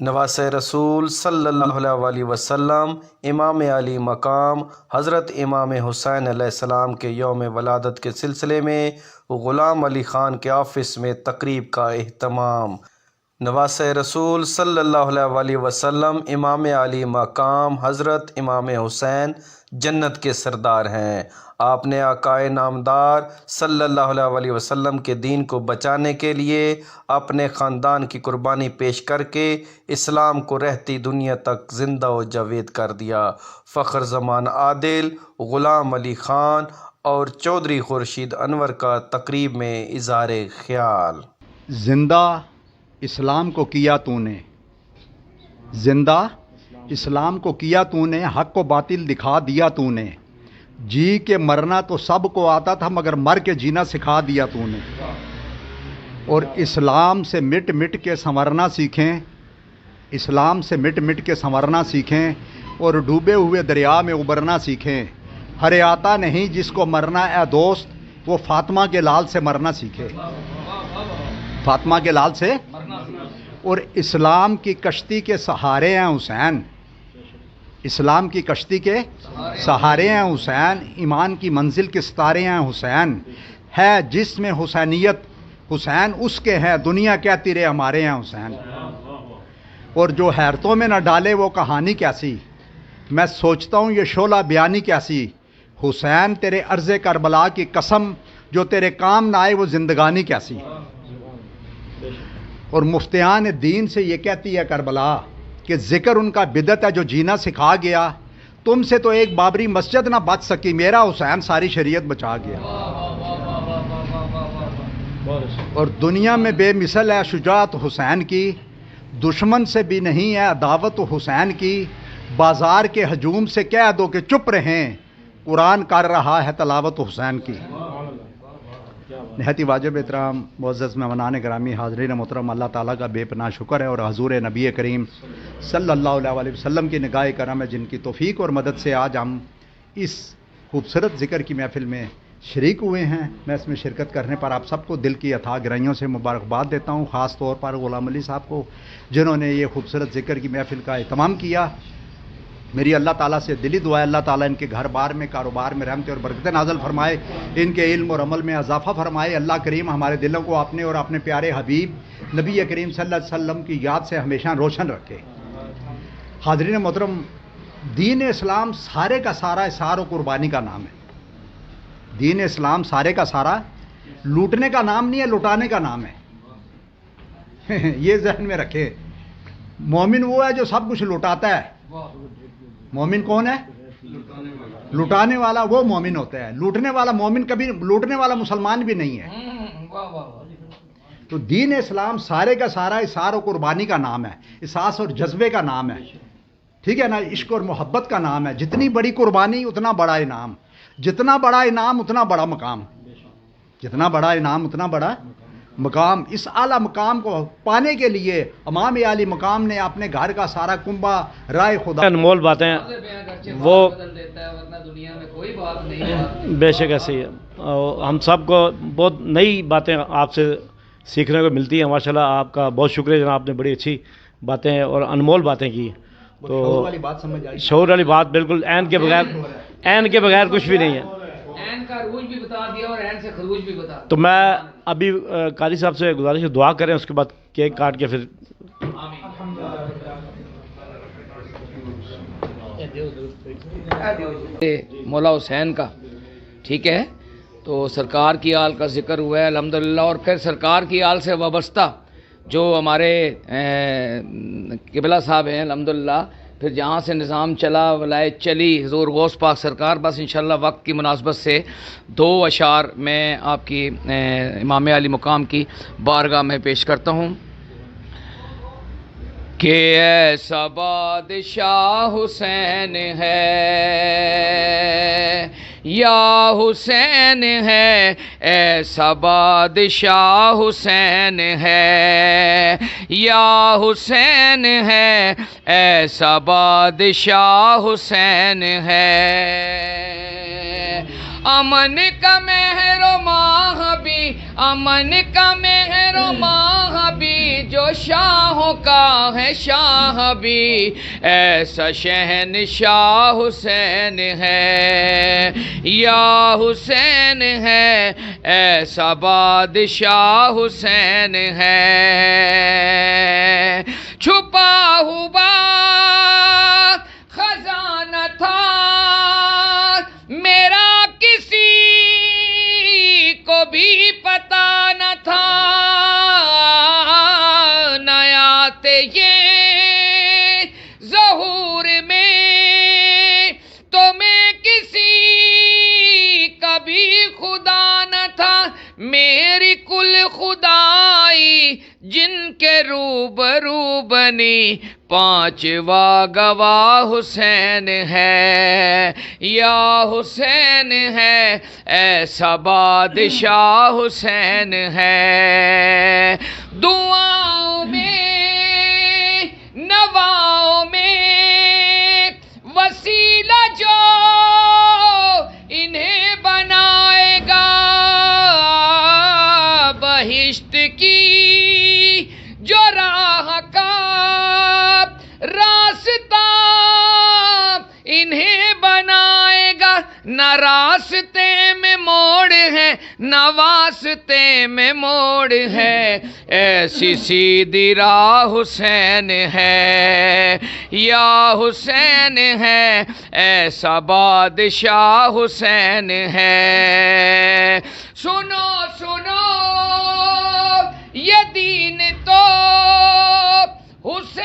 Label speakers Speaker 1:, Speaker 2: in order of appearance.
Speaker 1: نواس رسول صلی اللہ علیہ وسلم امام علی مقام حضرت امام حسین علیہ السلام کے یوم ولادت کے سلسلے میں غلام علی خان کے آفس میں تقریب کا اہتمام۔ نواس رسول صلی اللہ علیہ وسلم امام علی مقام حضرت امام حسین جنت کے سردار ہیں۔ آپ نے آقائے نامدار صلی اللہ علیہ وسلم کے دین کو بچانے کے لیے اپنے خاندان کی قربانی پیش کر کے اسلام کو رہتی دنیا تک زندہ و جاوید کر دیا۔ فخر زمان عادل، غلام علی خان اور چودھری خورشید انور کا تقریب میں اظہار خیال۔
Speaker 2: زندہ اسلام کو کیا تو نے، زندہ اسلام کو کیا تو نے، حق و باطل دکھا دیا تو نے، جی کے مرنا تو سب کو آتا تھا مگر مر کے جینا سکھا دیا تو نے، اور اسلام سے مٹ مٹ کے سنورنا سیکھیں، اسلام سے مٹ مٹ کے سنورنا سیکھیں اور ڈوبے ہوئے دریا میں ابھرنا سیکھیں۔ ہر آتا نہیں جس کو مرنا اے دوست، وہ فاطمہ کے لال سے مرنا سیکھے، فاطمہ کے لال سے۔ اور اسلام کی کشتی کے سہارے ہیں حسین، اسلام کی کشتی کے سہارے ہیں حسین، ایمان کی منزل کے ستارے ہیں حسین، ہے جس میں حسینیت حسین اس کے ہیں، دنیا کہتی رہے ہمارے ہیں حسین۔ اور جو حیرتوں میں نہ ڈالے وہ کہانی کیسی، میں سوچتا ہوں یہ شعلہ بیانی کیسی، حسین تیرے عرض کربلا کی قسم، جو تیرے کام نہ آئے وہ زندگانی کیسی۔ اور مفتیان دین سے یہ کہتی ہے کربلا کہ ذکر ان کا بدعت ہے جو جینا سکھا گیا، تم سے تو ایک بابری مسجد نہ بچ سکی، میرا حسین ساری شریعت بچا گیا۔ اور دنیا میں بے مثل ہے شجاعت حسین کی، دشمن سے بھی نہیں ہے عداوت حسین کی، بازار کے ہجوم سے کہہ دو کہ چپ رہیں، قرآن کر رہا ہے تلاوت حسین کی۔ نہایت ہی واجب احترام معزز مہمانان گرامی، حاضرین محترم، اللہ تعالیٰ کا بے پناہ شکر ہے اور حضور نبی کریم صلی اللہ علیہ وسلم کی نگاہ کرم ہے جن کی توفیق اور مدد سے آج ہم اس خوبصورت ذکر کی محفل میں شریک ہوئے ہیں۔ میں اس میں شرکت کرنے پر آپ سب کو دل کی اتھاہ گہرائیوں سے مبارکباد دیتا ہوں، خاص طور پر غلام علی صاحب کو جنہوں نے یہ خوبصورت ذکر کی محفل کا اہتمام کیا۔ میری اللہ تعالیٰ سے دلی دعا ہے اللہ تعالیٰ ان کے گھر بار میں کاروبار میں رحمت اور برکتیں نازل فرمائے، ان کے علم اور عمل میں اضافہ فرمائے۔ اللہ کریم ہمارے دلوں کو اپنے اور اپنے پیارے حبیب نبی کریم صلی اللہ علیہ وسلم کی یاد سے ہمیشہ روشن رکھے۔ حاضرین محترم، دین اسلام سارے کا سارا اثار و قربانی کا نام ہے۔ دین اسلام سارے کا سارا لوٹنے کا نام نہیں ہے، لٹانے کا نام ہے۔ یہ ذہن میں رکھے، مومن وہ ہے جو سب کچھ لٹاتا ہے۔ مومن کون ہے؟ لٹانے والا وہ مومن ہوتا ہے، لوٹنے والا مومن کبھی، لوٹنے والا مسلمان بھی نہیں ہے۔ تو دین اسلام سارے کا سارا اثار و قربانی کا نام ہے، احساس اور جذبے کا نام ہے، ٹھیک ہے نا، عشق اور محبت کا نام ہے۔ جتنی بڑی قربانی اتنا بڑا انعام، جتنا بڑا انعام اتنا بڑا مقام، جتنا بڑا انعام اتنا بڑا مقام۔ اس اعلیٰ مقام کو پانے کے لیے امام علی مقام نے اپنے گھر کا سارا کنبہ رائے خدا،
Speaker 3: انمول باتیں وہ بے شک ایسی ہے، ہم سب کو بہت نئی باتیں آپ سے سیکھنے کو ملتی ہیں۔ ماشاءاللہ آپ کا بہت شکریہ جناب، آپ نے بڑی اچھی باتیں اور انمول باتیں کی۔ تو
Speaker 2: شعور والی بات سمجھ آئی،
Speaker 3: شعور والی بات بالکل، عین کے بغیر کچھ بھی نہیں ہے۔
Speaker 4: عین کا عروج بھی بتا دیا اور عین سے خروج بھی بتا دیا۔
Speaker 3: تو میں ابھی قاری صاحب سے گزارش ہے دعا کریں، اس کے بعد کیک کاٹ کے پھر
Speaker 4: مولا حسین کا، ٹھیک ہے، تو سرکار کی آل کا ذکر ہوا ہے الحمدللہ، اور پھر سرکار کی آل سے وابستہ جو ہمارے قبلہ صاحب ہیں الحمدللہ، پھر جہاں سے نظام چلا، ولایت چلی، حضور غوث پاک سرکار، بس انشاءاللہ وقت کی مناسبت سے دو اشعار میں آپ کی امام علی مقام کی بارگاہ میں پیش کرتا ہوں کہ ایسا بادشاہ حسین ہے یا حسین ہے، ایسا بادشاہ حسین ہے یا حسین ہے، ایسا بادشاہ حسین ہے، امن کا مہر و ماہ بھی، امن کا مہر و ماہ بھی جو شاہوں کا ہے شاہ بھی ایسا شہنشاہ حسین ہے، یا حسین ہے ایسا بادشاہ حسین ہے، چھپا ہوا خزانہ تھا میرا کسی کو بھی پتا نہ تھا، نہ آتے یہ ظہور میں تو میں کسی کا بھی خدا نہ تھا، میری کل خدائی جن کے روبرو بنی پانچواں گواہ حسین ہے، یا حسین ہے ایسا بادشاہ حسین ہے، دعاؤں میں نواؤں میں وسیلہ جو انہیں بنائے گا، بہشت کی جو راہ کا راستہ انہیں بنائے گا، نہ راستے میں موڑ ہے نہ واسطے میں موڑ ہے، ایسی سیدھی راہ حسین ہے، یا حسین ہے ایسا بادشاہ حسین ہے، سنو سنو یہ دین تو حسین